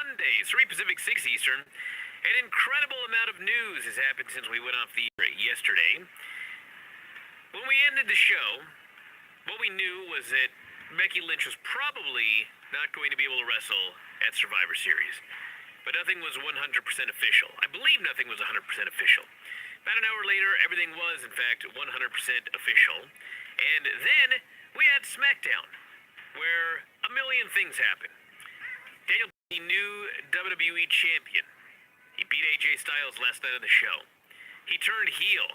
Monday, 3 Pacific, 6 Eastern. An incredible amount of news has happened since we went off the air yesterday. When we ended the show, what we knew was that Becky Lynch was probably not going to be able to wrestle at Survivor Series. But nothing was 100% official. I believe nothing was 100% official. About an hour later, everything was, in fact, 100% official. And then we had Smackdown, where a million things happened. Daniel, the new WWE champion. He beat AJ Styles last night on the show. He turned heel.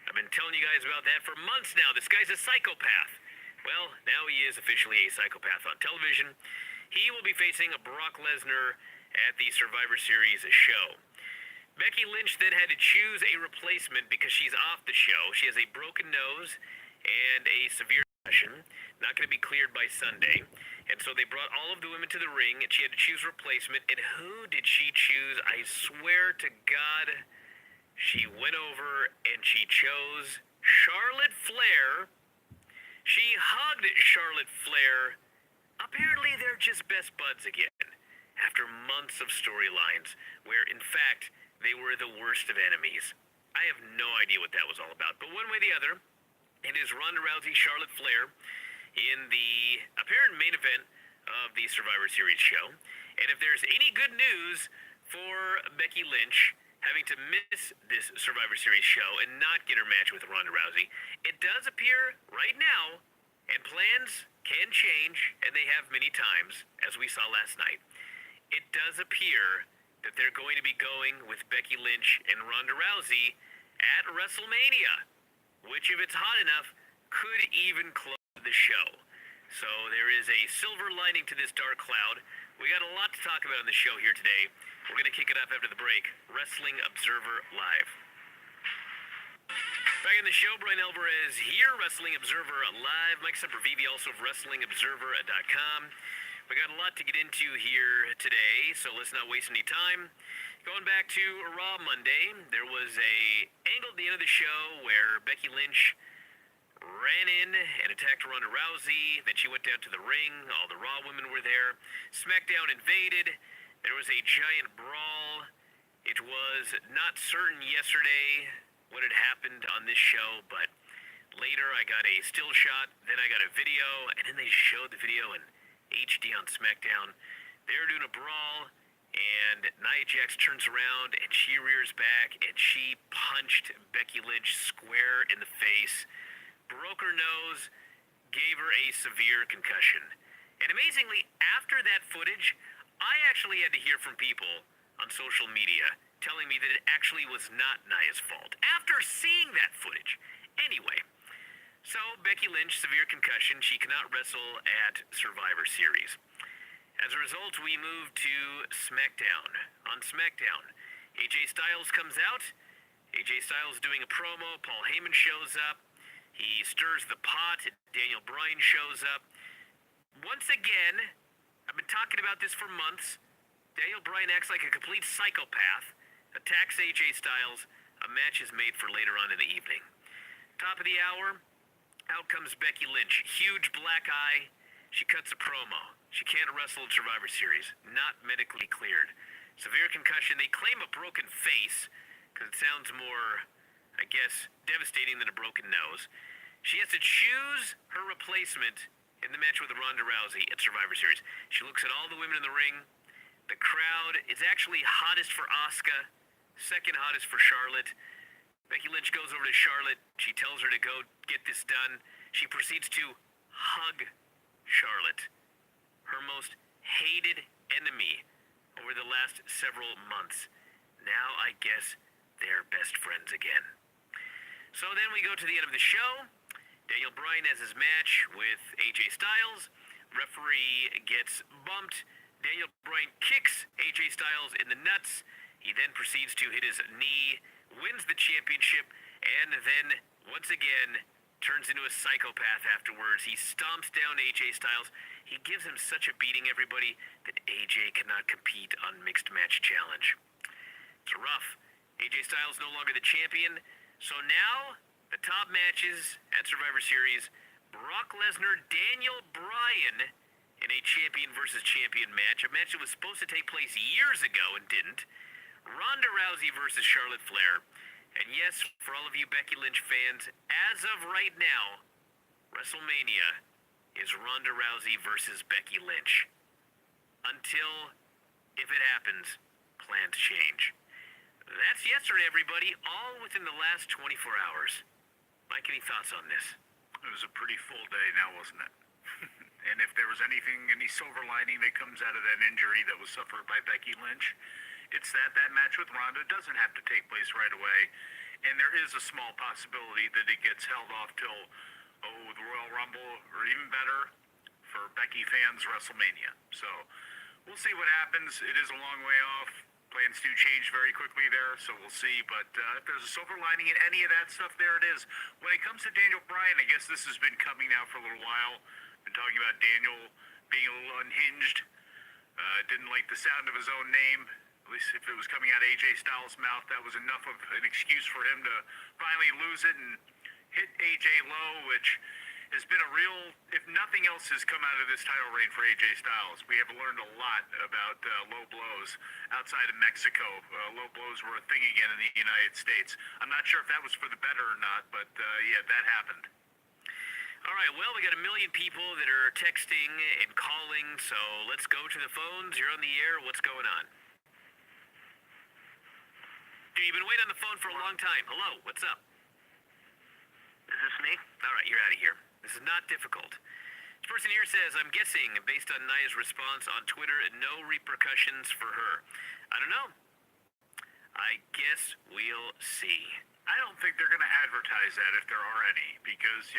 I've been telling you guys about that for months now. This guy's a psychopath. Well, now he is officially a psychopath on television. He will be facing Brock Lesnar at the Survivor Series show. Becky Lynch then had to choose a replacement because she's off the show. She has a broken nose and a severe concussion, not going to be cleared by Sunday. And so they brought all of the women to the ring, and she had to choose a replacement. And who did she choose? I swear to God, she went over and she chose Charlotte Flair. She hugged Charlotte Flair. Apparently, they're just best buds again, after months of storylines where, in fact, they were the worst of enemies. I have no idea what that was all about. But one way or the other, it is Ronda Rousey, Charlotte Flair in the apparent main event of the Survivor Series show. And if there's any good news for Becky Lynch having to miss this Survivor Series show and not get her match with Ronda Rousey, it does appear right now, and plans can change, and they have many times, as we saw last night, it does appear that they're going to be going with Becky Lynch and Ronda Rousey at WrestleMania, which, if it's hot enough, could even close the show. So there is a silver lining to this dark cloud. We got a lot to talk about on the show here today. We're going to kick it up after the break. Wrestling Observer Live. Back in the show, Brian Alvarez here, Wrestling Observer Live. Mike Sempervive, also of WrestlingObserver.com. We got a lot to get into here today, so let's not waste any time. Going back to Raw Monday, there was a angle at the end of the show where Becky Lynch ran in and attacked Ronda Rousey. Then she went down to the ring. All the Raw women were there. Smackdown invaded. There was a giant brawl. It was not certain yesterday what had happened on this show, but later I got a still shot, then I got a video, and then they showed the video in HD on Smackdown. They were doing a brawl, and Nia Jax turns around, and she rears back, and she punched Becky Lynch square in the face, broke her nose, gave her a severe concussion. And amazingly, after that footage, I actually had to hear from people on social media telling me that it actually was not Nia's fault, after seeing that footage. Anyway, so Becky Lynch, severe concussion. She cannot wrestle at Survivor Series. As a result, we move to Smackdown. On Smackdown, AJ Styles comes out. AJ Styles doing a promo. Paul Heyman shows up. He stirs the pot. Daniel Bryan shows up. Once again, I've been talking about this for months. Daniel Bryan acts like a complete psychopath. Attacks AJ Styles. A match is made for later on in the evening. Top of the hour. Out comes Becky Lynch, huge black eye. She cuts a promo. She can't wrestle in Survivor Series, not medically cleared. Severe concussion. They claim a broken face, because it sounds more, I guess, devastating than a broken nose. She has to choose her replacement in the match with Ronda Rousey at Survivor Series. She looks at all the women in the ring. The crowd is actually hottest for Asuka, second hottest for Charlotte. Becky Lynch goes over to Charlotte. She tells her to go get this done. She proceeds to hug Charlotte, her most hated enemy over the last several months. Now I guess they're best friends again. So then we go to the end of the show. Daniel Bryan has his match with AJ Styles. Referee gets bumped. Daniel Bryan kicks AJ Styles in the nuts. He then proceeds to hit his knee, wins the championship, and then, once again, turns into a psychopath afterwards. He stomps down AJ Styles. He gives him such a beating, everybody, that AJ cannot compete on Mixed Match Challenge. It's rough. AJ Styles no longer the champion. So now, the top matches at Survivor Series, Brock Lesnar, Daniel Bryan, in a champion versus champion match, a match that was supposed to take place years ago and didn't. Ronda Rousey versus Charlotte Flair. And yes, for all of you Becky Lynch fans, as of right now, WrestleMania is Ronda Rousey versus Becky Lynch. Until, if it happens, plans change. That's yesterday, everybody, all within the last 24 hours. Mike, any thoughts on this? It was a pretty full day now, wasn't it? And if there was anything, any silver lining that comes out of that injury that was suffered by Becky Lynch, it's that match with Ronda doesn't have to take place right away. And there is a small possibility that it gets held off till, the Royal Rumble, or even better, for Becky fans, WrestleMania. So we'll see what happens. It is a long way off. Plans do change very quickly there, so we'll see. But if there's a silver lining in any of that stuff, there it is. When it comes to Daniel Bryan, I guess this has been coming now for a little while. Been talking about Daniel being a little unhinged. Didn't like the sound of his own name. At least if it was coming out of AJ Styles' mouth, that was enough of an excuse for him to finally lose it and hit AJ low, which has been a real, if nothing else has come out of this title reign for AJ Styles. We have learned a lot about low blows outside of Mexico. Low blows were a thing again in the United States. I'm not sure if that was for the better or not, but yeah, that happened. All right, well, we got a million people that are texting and calling, so let's go to the phones. You're on the air. What's going on? Dude, you've been waiting on the phone for a long time. Hello, what's up? Is this me? All right, you're out of here. This is not difficult. This person here says, I'm guessing, based on Nia's response on Twitter, no repercussions for her. I don't know. I guess we'll see. I don't think they're going to advertise that if there are any, because,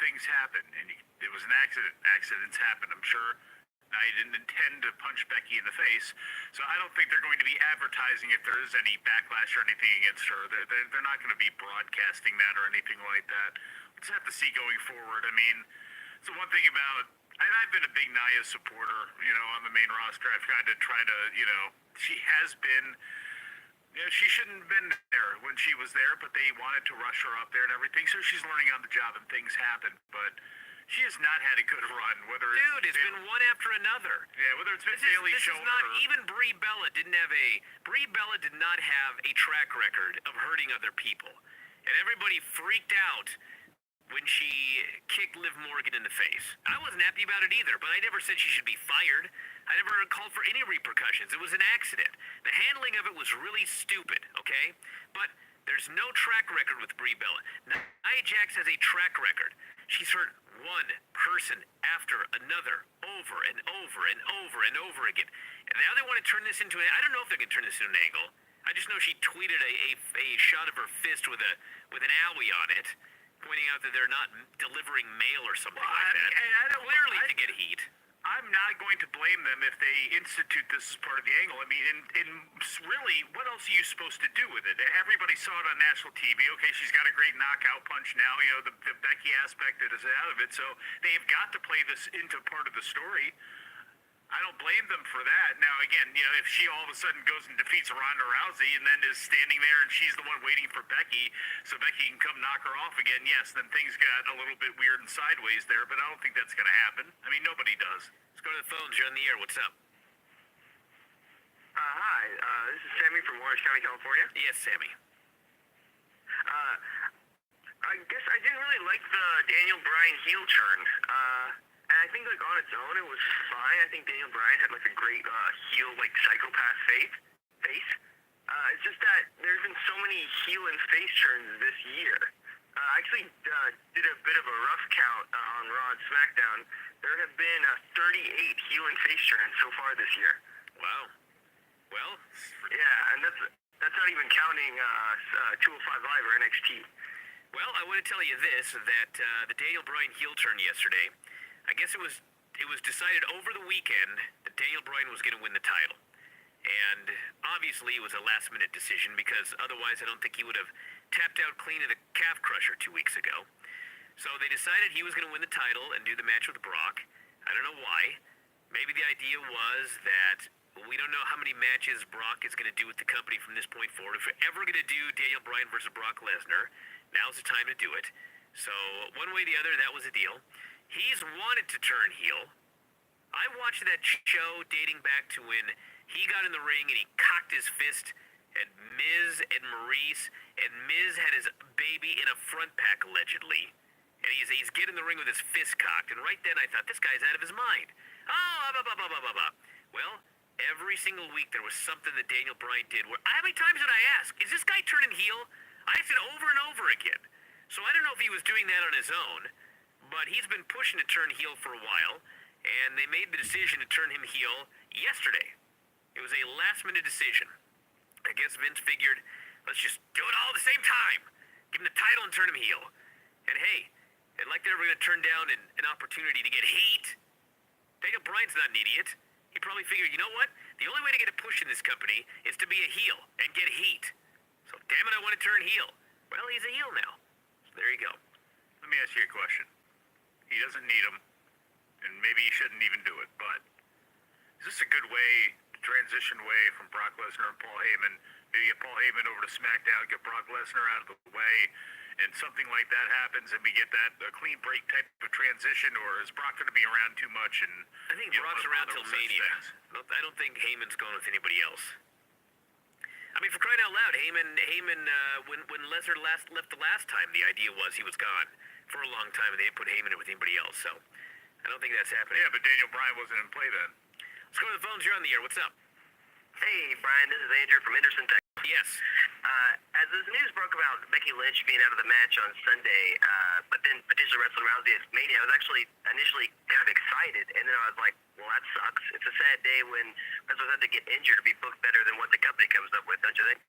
things happen, and it was an accident. Accidents happen, I'm sure. Nia didn't intend to punch Becky in the face, so I don't think they're going to be advertising if there is any backlash or anything against her. They're not going to be broadcasting that or anything like that. We'll just have to see going forward. I mean, so one thing about, and I've been a big Nia supporter, on the main roster. I've tried to she has been, she shouldn't have been there when she was there, but they wanted to rush her up there and everything, so she's learning on the job and things happen, but she has not had a good run, Dude, it's been one after another. Yeah, whether it's been Bayley shoulder. This is not, even Brie Bella did not have a track record of hurting other people. And everybody freaked out when she kicked Liv Morgan in the face. I wasn't happy about it either, but I never said she should be fired. I never called for any repercussions. It was an accident. The handling of it was really stupid, okay? But there's no track record with Brie Bella. Nia Jax has a track record. She's hurt one person after another over and over and over and over again. And now they want to turn this into I don't know if they can turn this into an angle. I just know she tweeted a shot of her fist with an owie on it, pointing out that they're not delivering mail or something like that. Clearly to get heat. I'm not going to blame them if they institute this as part of the angle. I mean, in really, what else are you supposed to do with it? Everybody saw it on national TV. Okay, she's got a great knockout punch now. The Becky aspect that is out of it. So they've got to play this into part of the story. I don't blame them for that. Now, again, if she all of a sudden goes and defeats Ronda Rousey and then is standing there and she's the one waiting for Becky so Becky can come knock her off again, yes, then things got a little bit weird and sideways there, but I don't think that's going to happen. I mean, nobody does. Let's go to the phones. You're on the air. What's up? Hi, this is Sammy from Orange County, California. Yes, Sammy. I guess I didn't really like the Daniel Bryan heel turn. And I think, on its own, it was fine. I think Daniel Bryan had, a great heel, psychopath face. It's just that there's been so many heel and face turns this year. I actually did a bit of a rough count on Raw and Smackdown. There have been 38 heel and face turns so far this year. Wow. Well. Yeah, and that's not even counting 205 Live or NXT. Well, I want to tell you this, that the Daniel Bryan heel turn yesterday, I guess it was decided over the weekend that Daniel Bryan was going to win the title. And obviously it was a last-minute decision because otherwise I don't think he would have tapped out clean at a calf crusher 2 weeks ago. So they decided he was going to win the title and do the match with Brock. I don't know why. Maybe the idea was that we don't know how many matches Brock is going to do with the company from this point forward. If we're ever going to do Daniel Bryan versus Brock Lesnar, now's the time to do it. So one way or the other, that was the deal. He's wanted to turn heel, I watched that show dating back to when he got in the ring and he cocked his fist at Miz and Maurice, and Miz had his baby in a front pack allegedly. And he's getting in the ring with his fist cocked, and right then I thought, this guy's out of his mind. Oh, blah, blah, blah, blah, blah, blah. Well, every single week there was something that Daniel Bryan did where, how many times did I ask, is this guy turning heel? I asked it over and over again. So I don't know if he was doing that on his own, but he's been pushing to turn heel for a while, and they made the decision to turn him heel yesterday. It was a last-minute decision. I guess Vince figured, let's just do it all at the same time. Give him the title and turn him heel. And hey, and like they're going to turn down an opportunity to get heat, Daniel Bryan's not an idiot. He probably figured, you know what? The only way to get a push in this company is to be a heel and get heat. So damn it, I want to turn heel. Well, he's a heel now. So there you go. Let me ask you a question. He doesn't need him, and maybe he shouldn't even do it, but is this a good way to transition away from Brock Lesnar and Paul Heyman? Maybe get Paul Heyman over to Smackdown, get Brock Lesnar out of the way, and something like that happens, and we get that a clean break type of transition, or is Brock going to be around too much? And I think Brock's around till Mania. I don't think Heyman's going with anybody else. I mean, for crying out loud, Heyman, when Lesnar left the last time, the idea was he was gone for a long time, and they didn't put Heyman in with anybody else. So I don't think that's happening. Yeah, but Daniel Bryan wasn't in play then. Let's go to the phones. You're on the air. What's up? Hey, Brian, this is Andrew from Henderson, Texas. Yes. As the news broke about Becky Lynch being out of the match on Sunday, but then potentially wrestling Rousey at Mania, I was actually initially kind of excited, and then I was like, well, that sucks. It's a sad day when wrestlers have to get injured to be booked better than what the company comes up with, don't you think?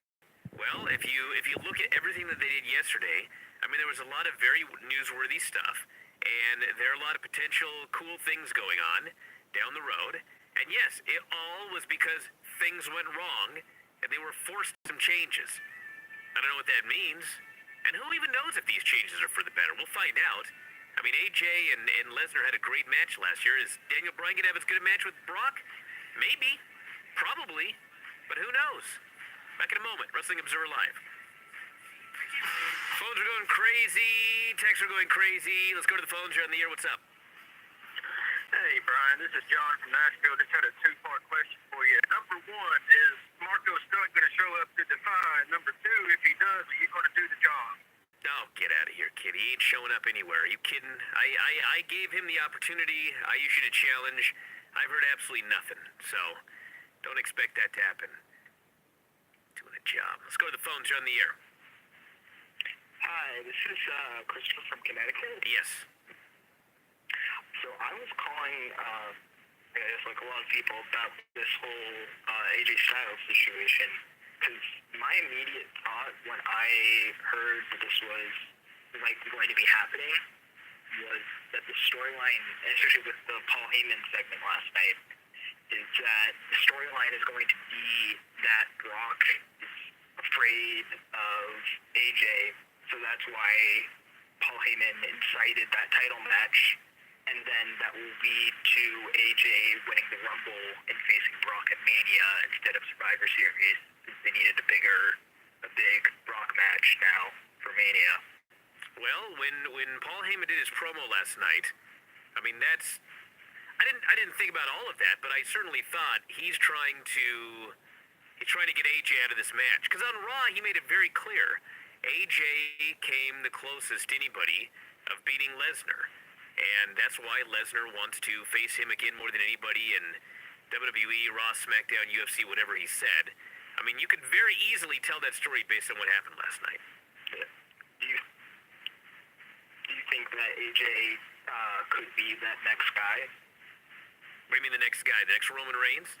Well, if you look at everything that they did yesterday, I mean, there was a lot of very newsworthy stuff, and there are a lot of potential cool things going on down the road. And yes, it all was because things went wrong, and they were forced some changes. I don't know what that means, and who even knows if these changes are for the better? We'll find out. I mean, AJ and Lesnar had a great match last year. Is Daniel Bryan going to have as good a match with Brock? Maybe. Probably. But who knows? Back in a moment. Wrestling Observer Live. Phones are going crazy. Texts are going crazy. Let's go to the phones. You're on the air. What's up? Hey, Brian, this is John from Nashville. Just had a two-part question for you. Number one, is Marco Stunt going to show up to Define? Number two, if he does, are you going to do the job? Oh, get out of here, kid. He ain't showing up anywhere. Are you kidding? I gave him the opportunity. I issued a challenge. I've heard absolutely nothing. So, don't expect that to happen. Doing a job. Let's go to the phones. You're on the air. Hi, this is Christopher from Connecticut. Yes. So I was calling, I guess like a lot of people, about this whole AJ Styles situation, because my immediate thought when I heard that this was like going to be happening was that the storyline, especially with the Paul Heyman segment last night, is that the storyline is going to be that Brock is afraid of AJ, so that's why Paul Heyman incited that title match. And then that will lead to AJ winning the Rumble and facing Brock at Mania instead of Survivor Series, since they needed a big Brock match now for Mania. Well, when Paul Heyman did his promo last night, I mean I didn't think about all of that, but I certainly thought he's trying to get AJ out of this match. Because on Raw he made it very clear, AJ came the closest to anybody of beating Lesnar. And that's why Lesnar wants to face him again more than anybody in WWE, Raw, Smackdown, UFC, whatever he said. I mean, you could very easily tell that story based on what happened last night. Do you think that AJ could be that next guy? What do you mean the next guy? The next Roman Reigns?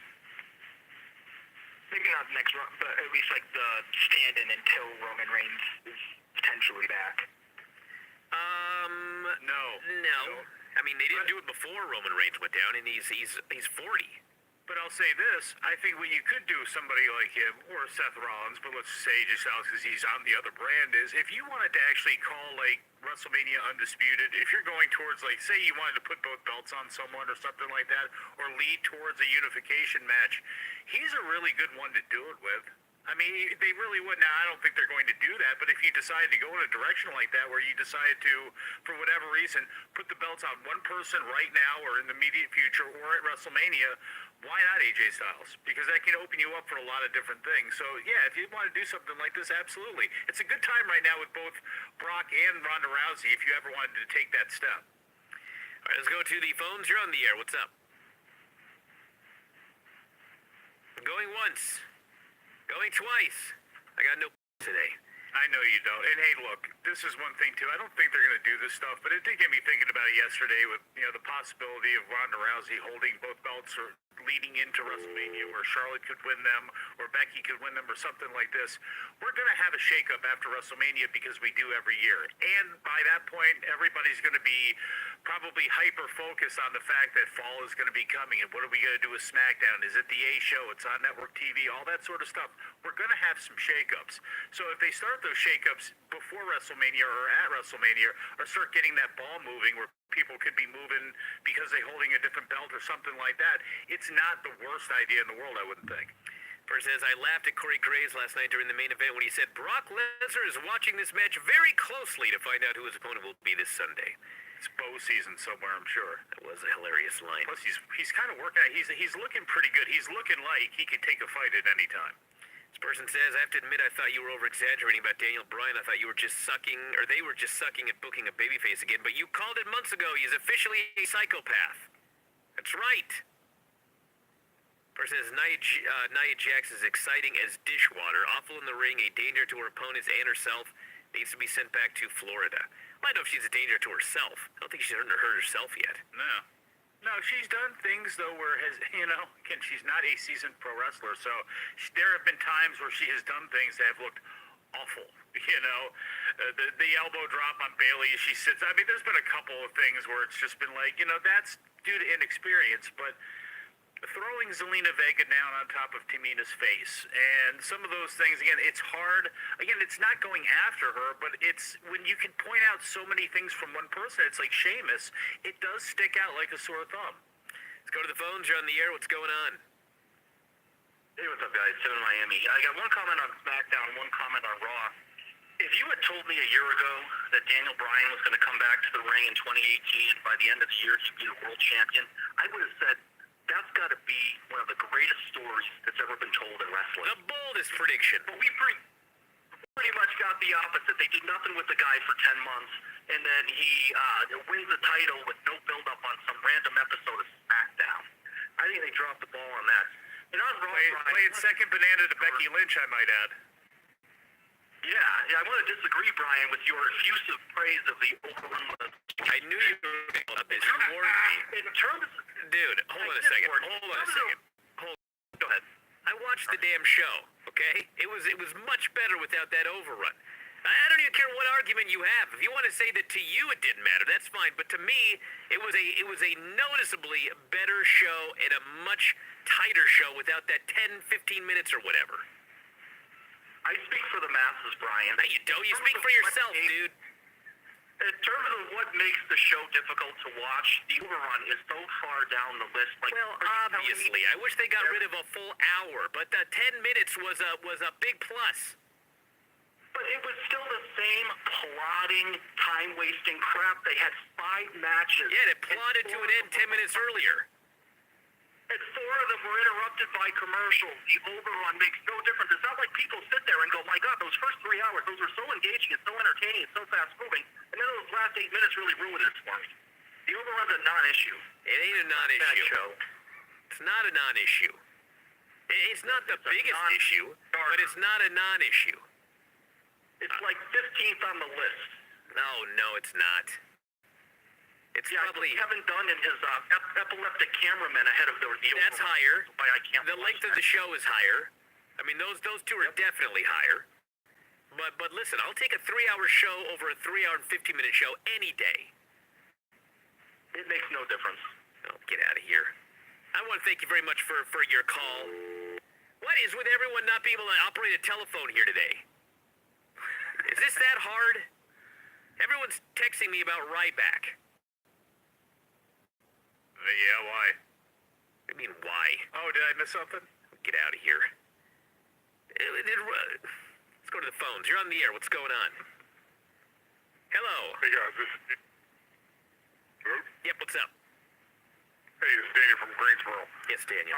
Maybe not the next, but at least like the stand-in until Roman Reigns is potentially back. No. I mean, they didn't do it before Roman Reigns went down, and he's 40. But I'll say this, I think what you could do with somebody like him, or Seth Rollins, but let's say just Alex, because he's on the other brand, is if you wanted to actually call, like, WrestleMania Undisputed, if you're going towards, like, say you wanted to put both belts on someone or something like that, or lead towards a unification match, he's a really good one to do it with. I mean, they really would. Now, I don't think they're going to do that, but if you decide to go in a direction like that where you decide to, for whatever reason, put the belts on one person right now or in the immediate future or at WrestleMania, why not AJ Styles? Because that can open you up for a lot of different things. So, yeah, if you want to do something like this, absolutely. It's a good time right now with both Brock and Ronda Rousey if you ever wanted to take that step. All right, let's go to the phones. You're on the air. What's up? Going once. Going twice. I got no today. I know you don't. And hey, look, this is one thing too. I don't think they're going to do this stuff, but it did get me thinking about it yesterday with the possibility of Ronda Rousey holding both belts or leading into WrestleMania, where Charlotte could win them or Becky could win them or something like this. We're going to have a shakeup after WrestleMania because we do every year, and by that point, everybody's going to be probably hyper focused on the fact that fall is going to be coming, and what are we going to do with Smackdown? Is it the A show? It's on network TV, all that sort of stuff. We're going to have some shakeups. So if they start those shakeups before WrestleMania or at WrestleMania, or start getting that ball moving where people could be moving because they're holding a different belt or something like that, it's not the worst idea in the world, I wouldn't think. First says, I laughed at Corey Graves last night during the main event when he said Brock Lesnar is watching this match very closely to find out who his opponent will be this Sunday. It's bow season somewhere, I'm sure. That was a hilarious line. Plus, he's kind of working. He's looking pretty good. He's looking like he could take a fight at any time. This person says, I have to admit I thought you were over-exaggerating about Daniel Bryan. I thought you were just sucking, or they were just sucking at booking a babyface again, but you called it months ago. He's officially a psychopath. That's right. Person says, Nia Jax is exciting as dishwater, awful in the ring, a danger to her opponents and herself, needs to be sent back to Florida. Well, I know if she's a danger to herself. I don't think she's hurt herself yet. No, she's done things, though, where again, she's not a seasoned pro wrestler, so there have been times where she has done things that have looked awful. The elbow drop on Bayley as she sits. I mean, there's been a couple of things where it's just been like, that's due to inexperience, but throwing Zelina Vega down on top of Tamina's face, and some of those things, again, it's hard. Again, it's not going after her, but it's when you can point out so many things from one person, it's like Sheamus, it does stick out like a sore thumb. Let's go to the phones. You're on the air. What's going on? Hey, what's up, guys? Tim in Miami. I got one comment on Smackdown, one comment on Raw. If you had told me a year ago that Daniel Bryan was going to come back to the ring in 2018, and by the end of the year he'd be the world champion, I would have said, that's got to be one of the greatest stories that's ever been told in wrestling. The boldest prediction. But we pretty much got the opposite. They did nothing with the guy for 10 months, and then he wins the title with no build-up on some random episode of Smackdown. I think they dropped the ball on that. And on Raw, playing second banana to Becky Lynch, I might add. Yeah, I want to disagree, Brian, with your effusive praise of the overrun. I knew you were going to go up this. You warned me. In terms, dude, hold on a second. Go ahead. I watched the damn show. Okay, it was much better without that overrun. I don't even care what argument you have. If you want to say that to you it didn't matter, that's fine. But to me, it was a noticeably better show and a much tighter show without that 10, 15 minutes or whatever. I speak for the masses, Brian. No, you don't. You speak for yourself, dude. In terms of what makes the show difficult to watch, the overrun is so far down the list. Well, obviously, I wish they got rid of a full hour, but the 10 minutes was a big plus. But it was still the same plodding, time-wasting crap. They had 5 matches. Yeah, they plotted to an end 10 minutes earlier. And 4 of them were interrupted by commercials. The overrun makes no difference. It's not like people sit there and go, my God, those first 3 hours, those were so engaging and so entertaining and so fast-moving. And then those last 8 minutes really ruined it for me. The overrun's a non-issue. It ain't a non-issue. It's not a non-issue. It's not the biggest issue, but it's not a non-issue. It's like 15th on the list. No, it's not. It's probably Kevin Dunn and his epileptic cameraman ahead of the that's higher. I can't the length of the show is higher. I mean, those 2 are definitely higher. But listen, I'll take a 3-hour show over a 3-hour and 15-minute show any day. It makes no difference. Oh, get out of here. I want to thank you very much for your call. What is with everyone not being able to operate a telephone here today? Is this that hard? Everyone's texting me about Ryback. Yeah, why? I mean, why? Oh, did I miss something? Get out of here. Did phones. You're on the air. What's going on? Hello. Hey guys, hello? Yep, what's up? Hey, it's Daniel from Greensboro. Yes, Daniel.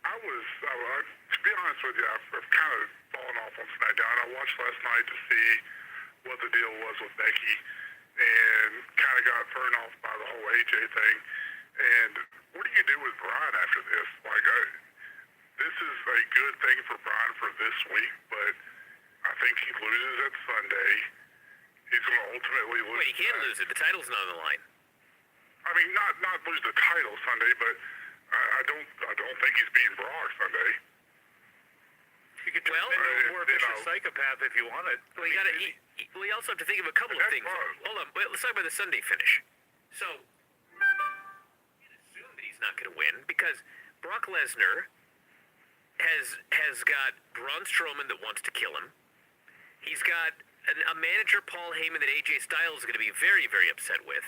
To be honest with you, I've kind of fallen off on Smackdown. I watched last night to see what the deal was with Becky and kind of got thrown off by the whole AJ thing. And what do you do with Brian after this? This is a good thing for Brian for this week, but I think he loses at Sunday. He's going to ultimately lose. Wait, he can't lose it. The title's not on the line. I mean, not lose the title Sunday, but I don't think he's beating Brock Sunday. You could turn him into a more vicious psychopath if you wanted. Well, we also have to think of a couple of things. Hold on. Wait, let's talk about the Sunday finish. So, you can assume that he's not going to win because Brock Lesnar has got Braun Strowman that wants to kill him. He's got a manager, Paul Heyman, that AJ Styles is going to be very, very upset with.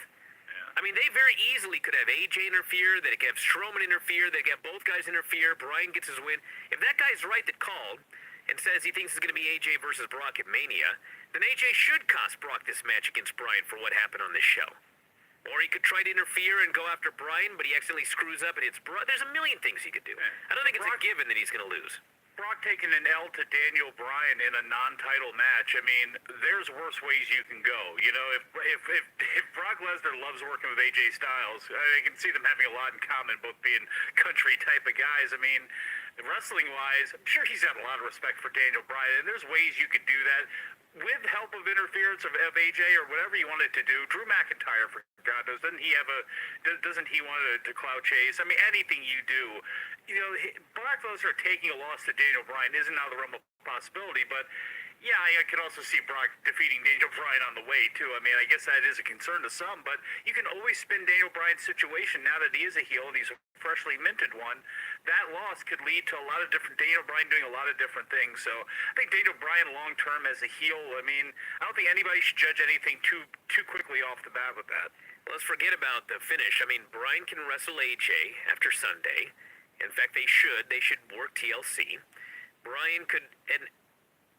I mean, they very easily could have AJ interfere, they could have Strowman interfere, they could have both guys interfere, Bryan gets his win. If that guy's right that called and says he thinks it's going to be AJ versus Brock at Mania, then AJ should cost Brock this match against Bryan for what happened on this show. Or he could try to interfere and go after Bryan, but he accidentally screws up and hits Brock. There's a million things he could do. I don't think it's a given that he's going to lose. Brock taking an L to Daniel Bryan in a non-title match. I mean, there's worse ways you can go. You know, if Brock Lesnar loves working with AJ Styles, I can see them having a lot in common, both being country type of guys. I mean, wrestling-wise, I'm sure he's got a lot of respect for Daniel Bryan, and there's ways you could do that with help of interference of AJ or whatever you wanted to do. Drew McIntyre, for God knows, doesn't he want to clout chase? I mean, anything you do, you know, Brock Lesnar taking a loss to Daniel Bryan isn't out of the realm of possibility, but yeah, I could also see Brock defeating Daniel Bryan on the way, too. I mean, I guess that is a concern to some, but you can always spin Daniel Bryan's situation now that he is a heel and he's a freshly minted one. That loss could lead to a lot of different, Daniel Bryan doing a lot of different things. So I think Daniel Bryan long-term as a heel, I mean, I don't think anybody should judge anything too quickly off the bat with that. Let's forget about the finish. I mean, Bryan can wrestle AJ after Sunday. In fact, they should work TLC. Bryan could, and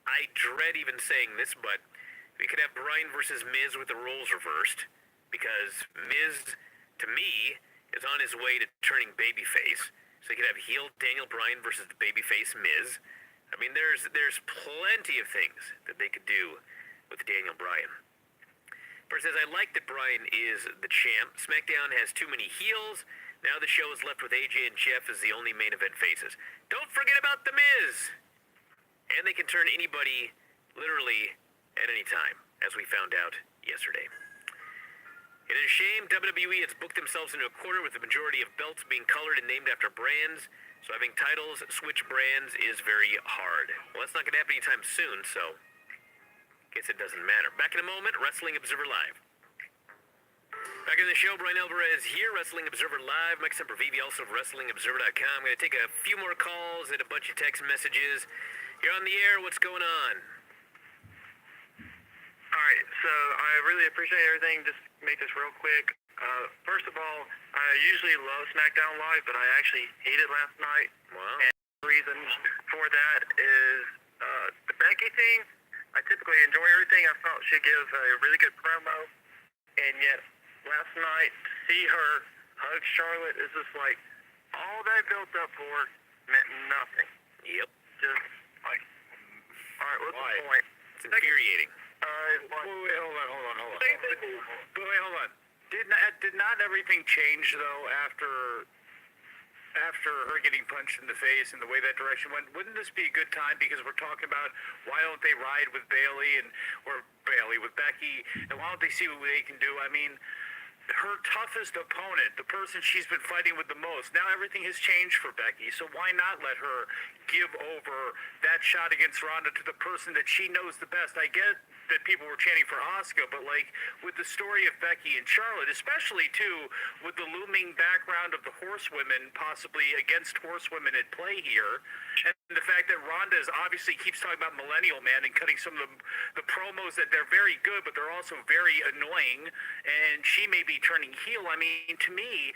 I dread even saying this, but we could have Bryan versus Miz with the roles reversed, because Miz, to me, is on his way to turning babyface. So you could have heel Daniel Bryan versus the babyface Miz. I mean, there's plenty of things that they could do with Daniel Bryan. First says, I like that Bryan is the champ. SmackDown has too many heels. Now the show is left with AJ and Jeff as the only main event faces. Don't forget about The Miz! And they can turn anybody, literally, at any time, as we found out yesterday. It is a shame WWE has booked themselves into a corner with the majority of belts being colored and named after brands, so having titles switch brands is very hard. Well, that's not going to happen anytime soon, so I guess it doesn't matter. Back in a moment, Wrestling Observer Live. Back in the show, Brian Alvarez here, Wrestling Observer Live. Mike Sempervive, also of WrestlingObserver.com. I'm going to take a few more calls and a bunch of text messages. You're on the air. What's going on? All right, so I really appreciate everything. Just make this real quick. First of all, I usually love SmackDown Live, but I actually hated last night. Wow. And the reason for that is the Becky thing. I typically enjoy everything. I felt she'd give a really good promo, and yet last night to see her hug Charlotte is just like all that built up for meant nothing. Yep. Just like, all right, what's the point? It's infuriating. Wait, hold on. Wait, hold on. Did not everything change though after her getting punched in the face and the way that direction went? Wouldn't this be a good time, because we're talking about why don't they ride with with Becky, and why don't they see what they can do? I mean, her toughest opponent, the person she's been fighting with the most. Now everything has changed for Becky, so why not let her give over that shot against Ronda to the person that she knows the best? I get that people were chanting for Asuka, but like with the story of Becky and Charlotte, especially too with the looming background of the horsewomen possibly against horsewomen at play here, and the fact that Ronda is obviously keeps talking about Millennial Man and cutting some of the promos that they're very good, but they're also very annoying, and she may be turning heel. I mean, to me,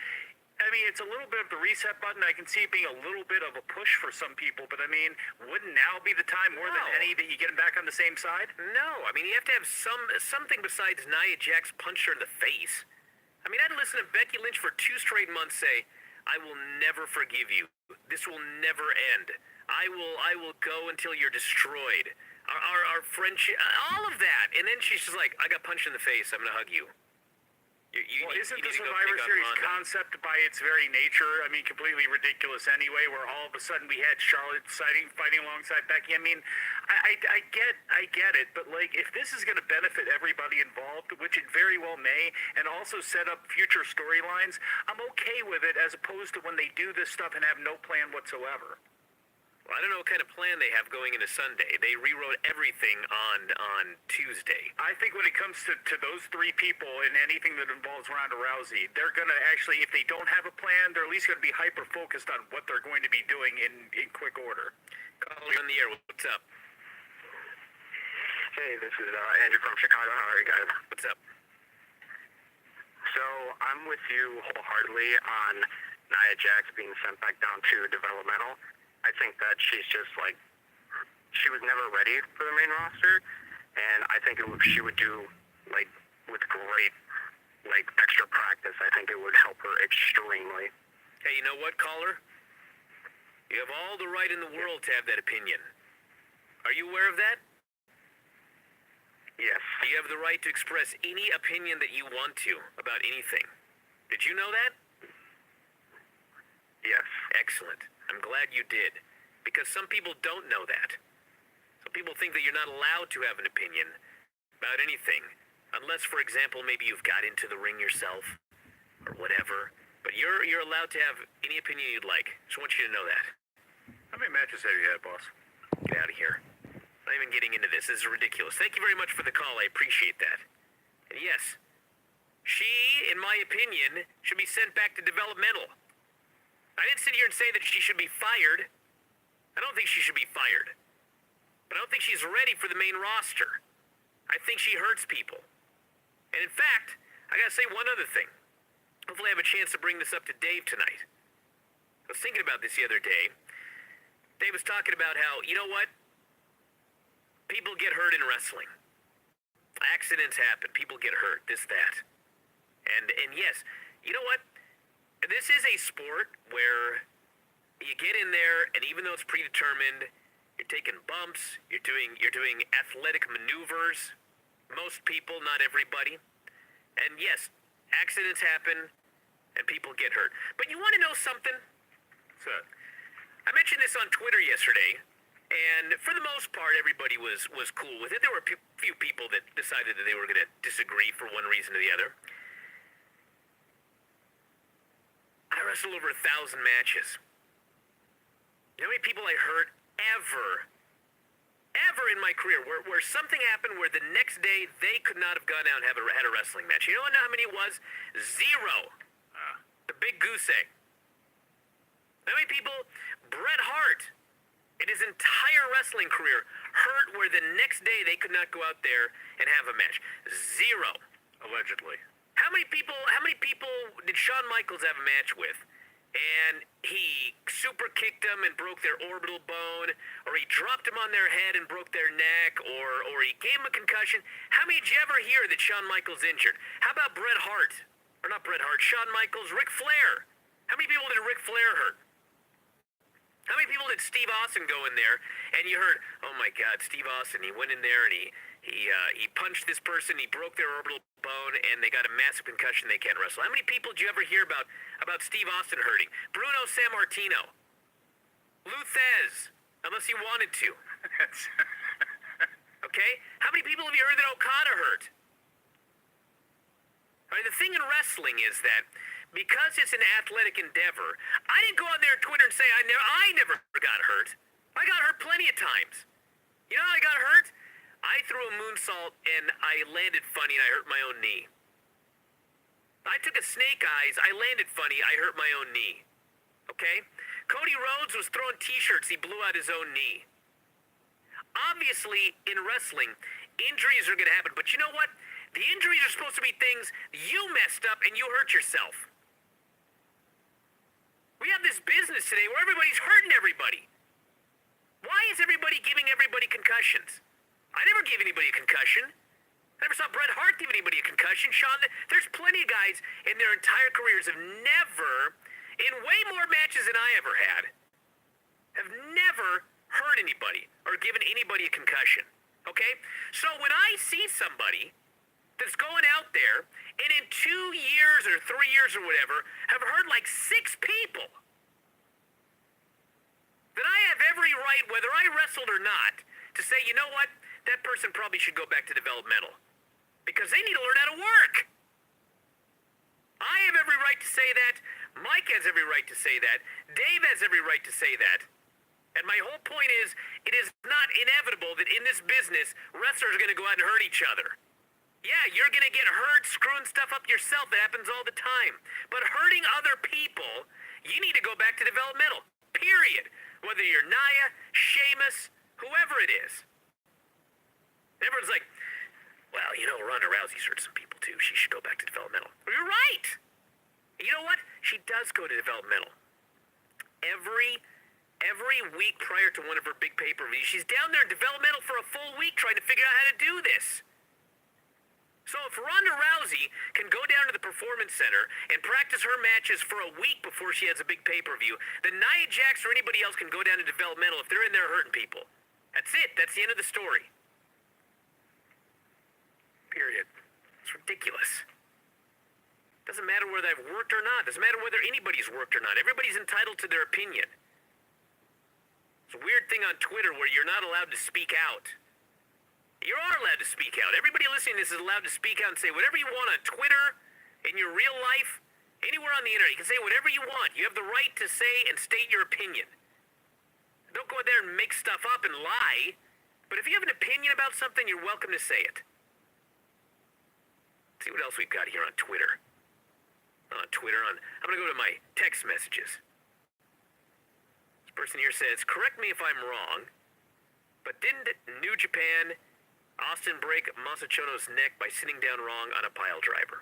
mean, it's a little bit of the reset button. I can see it being a little bit of a push for some people, but I mean, wouldn't now be the time more than No. any that you get him back on the same side? No, I mean, you have to have something besides Nia Jax punch her in the face. I mean, I'd listen to Becky Lynch for 2 straight months say, I will never forgive you. This will never end. I will go until you're destroyed. Our friendship, all of that. And then she's just like, I got punched in the face. I'm going to hug you. Well, isn't you the need to go Survivor pick on Series Ronda. concept by its very nature, I mean, completely ridiculous anyway, where all of a sudden we had Charlotte fighting alongside Becky? I mean, I get it, but like, if this is going to benefit everybody involved, which it very well may, and also set up future storylines, I'm okay with it, as opposed to when they do this stuff and have no plan whatsoever. Well, I don't know what kind of plan they have going into Sunday. They rewrote everything on Tuesday. I think when it comes to those 3 people and anything that involves Ronda Rousey, they're going to actually, if they don't have a plan, they're at least going to be hyper-focused on what they're going to be doing in quick order. Calling on the air. What's up? Hey, this is Andrew from Chicago. How are you guys? What's up? So I'm with you wholeheartedly on Nia Jax being sent back down to developmental. I think that she's just like, she was never ready for the main roster, and I think she would do, like, with great, like, extra practice, I think it would help her extremely. Hey, you know what, caller? You have all the right in the world to have that opinion. Are you aware of that? Yes. You have the right to express any opinion that you want to about anything. Did you know that? Yes. Excellent. I'm glad you did. Because some people don't know that. Some people think that you're not allowed to have an opinion about anything. Unless, for example, maybe you've got into the ring yourself. Or whatever. But you're allowed to have any opinion you'd like. Just want you to know that. How many matches have you had, boss? Get out of here. Not even getting into this. This is ridiculous. Thank you very much for the call. I appreciate that. And yes, she, in my opinion, should be sent back to developmental. I didn't sit here and say that she should be fired. I don't think she should be fired. But I don't think she's ready for the main roster. I think she hurts people. And in fact, I gotta say one other thing. Hopefully I have a chance to bring this up to Dave tonight. I was thinking about this the other day. Dave was talking about how, you know what? People get hurt in wrestling. Accidents happen. People get hurt. This, that. And yes, you know what? This is a sport where you get in there, and even though it's predetermined, you're taking bumps, you're doing athletic maneuvers. Most people, not everybody. And yes, accidents happen, and people get hurt. But you want to know something? So, I mentioned this on Twitter yesterday, and for the most part, everybody was cool with it. There were a few people that decided that they were going to disagree for one reason or the other. I wrestled over 1,000 matches. You know how many people I hurt ever in my career where something happened where the next day they could not have gone out and had a wrestling match? You know how many it was? 0. The big goose egg. How many people? Bret Hart, in his entire wrestling career, hurt where the next day they could not go out there and have a match. 0. allegedly. How many people did Shawn Michaels have a match with? And he super kicked them and broke their orbital bone, or he dropped them on their head and broke their neck, or he gave them a concussion. How many did you ever hear that Shawn Michaels injured? How about Bret Hart? Or not Bret Hart, Shawn Michaels, Ric Flair. How many people did Ric Flair hurt? How many people did Steve Austin go in there and you heard, oh my God, Steve Austin, he went in there and he punched this person, he broke their orbital bone, and they got a massive concussion, they can't wrestle. How many people did you ever hear about Steve Austin hurting? Bruno Sammartino. Lou Thez, unless he wanted to. Okay? How many people have you heard that Okada hurt? All right, the thing in wrestling is that because it's an athletic endeavor, I didn't go out there on Twitter and say I never got hurt. I got hurt plenty of times. You know how I got hurt? I threw a moonsault and I landed funny and I hurt my own knee. I took a snake eyes, I landed funny, I hurt my own knee. Okay? Cody Rhodes was throwing t-shirts, he blew out his own knee. Obviously, in wrestling, injuries are going to happen, but you know what? The injuries are supposed to be things you messed up and you hurt yourself. We have this business today where everybody's hurting everybody. Why is everybody giving everybody concussions? I never gave anybody a concussion. I never saw Bret Hart give anybody a concussion. Sean, there's plenty of guys in their entire careers have never, in way more matches than I ever had, have never hurt anybody or given anybody a concussion. Okay? So when I see somebody that's going out there and in 2 years or 3 years or whatever have hurt like 6 people, then I have every right, whether I wrestled or not, to say, you know what? That person probably should go back to developmental. Because they need to learn how to work. I have every right to say that. Mike has every right to say that. Dave has every right to say that. And my whole point is, it is not inevitable that in this business, wrestlers are going to go out and hurt each other. Yeah, you're going to get hurt screwing stuff up yourself. That happens all the time. But hurting other people, you need to go back to developmental. Period. Whether you're Nia, Sheamus, whoever it is. Everyone's like, well, you know, Ronda Rousey's hurt some people too. She should go back to developmental. Well, you're right. You know what? She does go to developmental. Every week prior to one of her big pay-per-views, she's down there in developmental for a full week trying to figure out how to do this. So if Ronda Rousey can go down to the Performance Center and practice her matches for a week before she has a big pay-per-view, then Nia Jax or anybody else can go down to developmental if they're in there hurting people. That's it. That's the end of the story. Period. It's ridiculous. Doesn't matter whether I've worked or not. Doesn't matter whether anybody's worked or not. Everybody's entitled to their opinion. It's a weird thing on Twitter where you're not allowed to speak out. You are allowed to speak out. Everybody listening to this is allowed to speak out and say whatever you want on Twitter, in your real life, anywhere on the internet. You can say whatever you want. You have the right to say and state your opinion. Don't go out there and make stuff up and lie. But if you have an opinion about something, you're welcome to say it. See what else we've got here on Twitter. I'm going to go to my text messages. This person here says, correct me if I'm wrong, but didn't New Japan Austin break Masachono's neck by sitting down wrong on a pile driver?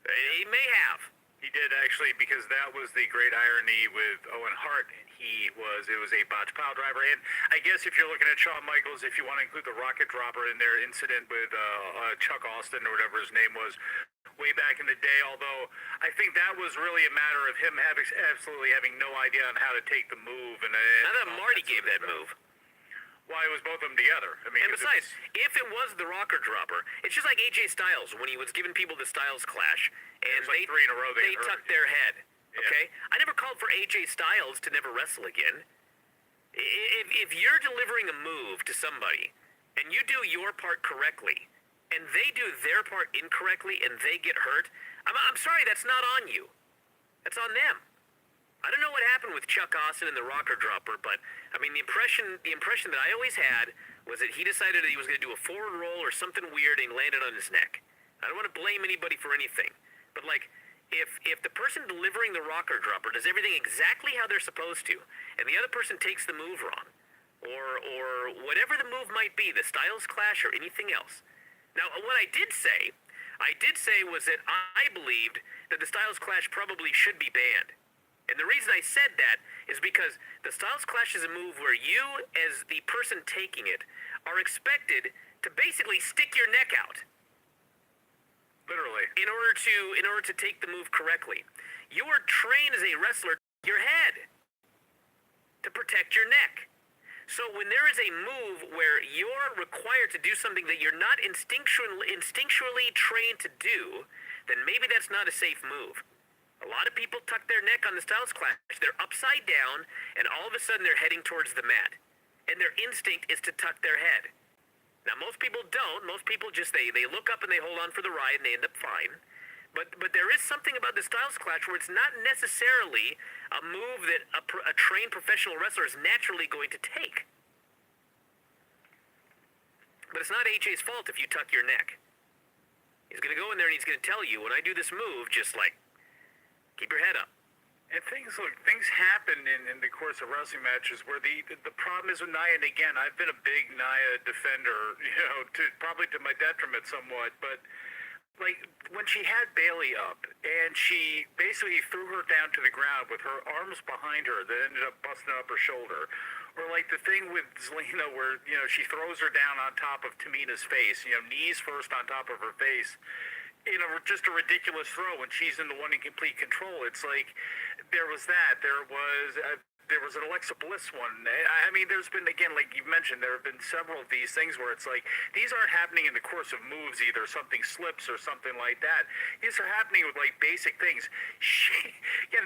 He may have. He did actually, because that was the great irony with Owen Hart. It was a botch pile driver. And I guess if you're looking at Shawn Michaels, if you want to include the rocket dropper in their incident with Chuck Austin or whatever his name was way back in the day, although I think that was really a matter of him absolutely having no idea on how to take the move. And I thought Marty gave that move. Well, it was both of them together. I mean, and besides, if it was the rocker dropper, it's just like AJ Styles when he was giving people the Styles Clash, and like 3 in a row they tucked their head. Okay, yeah. I never called for AJ Styles to never wrestle again. If you're delivering a move to somebody, and you do your part correctly, and they do their part incorrectly, and they get hurt, I'm sorry, that's not on you. That's on them. I don't know what happened with Chuck Austin and the rocker dropper, but I mean the impression that I always had was that he decided that he was going to do a forward roll or something weird and landed on his neck. I don't want to blame anybody for anything, but like if the person delivering the rocker dropper does everything exactly how they're supposed to, and the other person takes the move wrong, or whatever the move might be, the Styles Clash or anything else. Now, what I did say was that I believed that the Styles Clash probably should be banned. And the reason I said that is because the Styles Clash is a move where you, as the person taking it, are expected to basically stick your neck out. Literally. In order to take the move correctly. You are trained as a wrestler to your head to protect your neck. So when there is a move where you're required to do something that you're not instinctually trained to do, then maybe that's not a safe move. A lot of people tuck their neck on the Styles Clash. They're upside down, and all of a sudden they're heading towards the mat. And their instinct is to tuck their head. Now, most people don't. Most people just, they look up and they hold on for the ride and they end up fine. But there is something about the Styles Clash where it's not necessarily a move that a trained professional wrestler is naturally going to take. But it's not AJ's fault if you tuck your neck. He's going to go in there and he's going to tell you, when I do this move, just like, keep your head up. And things happen in the course of wrestling matches where the problem is with Nia, and again, I've been a big Nia defender, probably to my detriment somewhat, but like when she had Bailey up and she basically threw her down to the ground with her arms behind her that ended up busting up her shoulder, or like the thing with Zelina where she throws her down on top of Tamina's face, knees first on top of her face, just a ridiculous throw when she's in the one in complete control. It's like there was that. There was an Alexa Bliss one. I mean, there's been, again, like you mentioned, there have been several of these things where it's like, these aren't happening in the course of moves either. Something slips or something like that. These are happening with, like, basic things.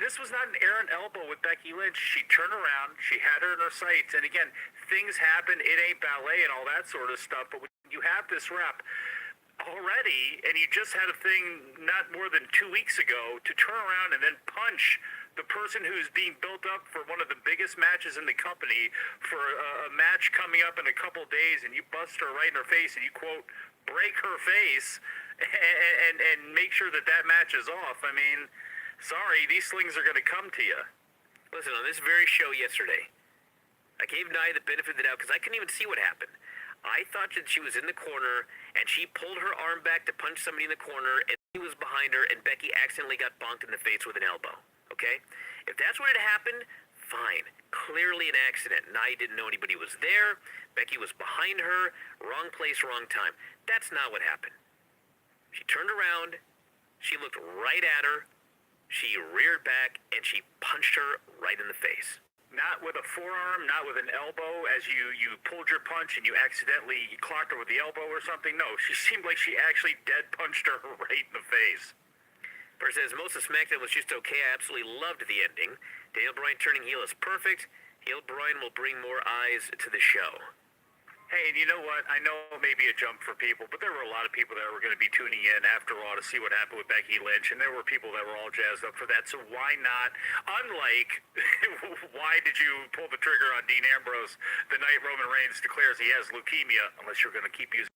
This was not an errant elbow with Becky Lynch. She turned around. She had her in her sights. And, again, things happen. It ain't ballet and all that sort of stuff. But when you have this rep already, and you just had a thing not more than 2 weeks ago to turn around and then punch the person who's being built up for one of the biggest matches in the company for a match coming up in a couple days, and you bust her right in her face and you, quote, break her face and make sure that match is off. I mean, sorry, these things are going to come to you. Listen, on this very show yesterday, I gave Nia the benefit of the doubt because I couldn't even see what happened. I thought that she was in the corner and she pulled her arm back to punch somebody in the corner, and he was behind her, and Becky accidentally got bonked in the face with an elbow. Okay? If that's what had happened, fine. Clearly an accident. Nia didn't know anybody was there. Becky was behind her. Wrong place, wrong time. That's not what happened. She turned around. She looked right at her. She reared back, and she punched her right in the face. Not with a forearm, not with an elbow, as you pulled your punch and you accidentally clocked her with the elbow or something. No, she seemed like she actually dead punched her right in the face. First says, most of Smackdown was just okay. I absolutely loved the ending. Daniel Bryan turning heel is perfect. Heel Bryan will bring more eyes to the show. Hey, and you know what? I know it may be a jump for people, but there were a lot of people that were going to be tuning in after all to see what happened with Becky Lynch, and there were people that were all jazzed up for that, so why not? Unlike, why did you pull the trigger on Dean Ambrose the night Roman Reigns declares he has leukemia, unless you're going to keep using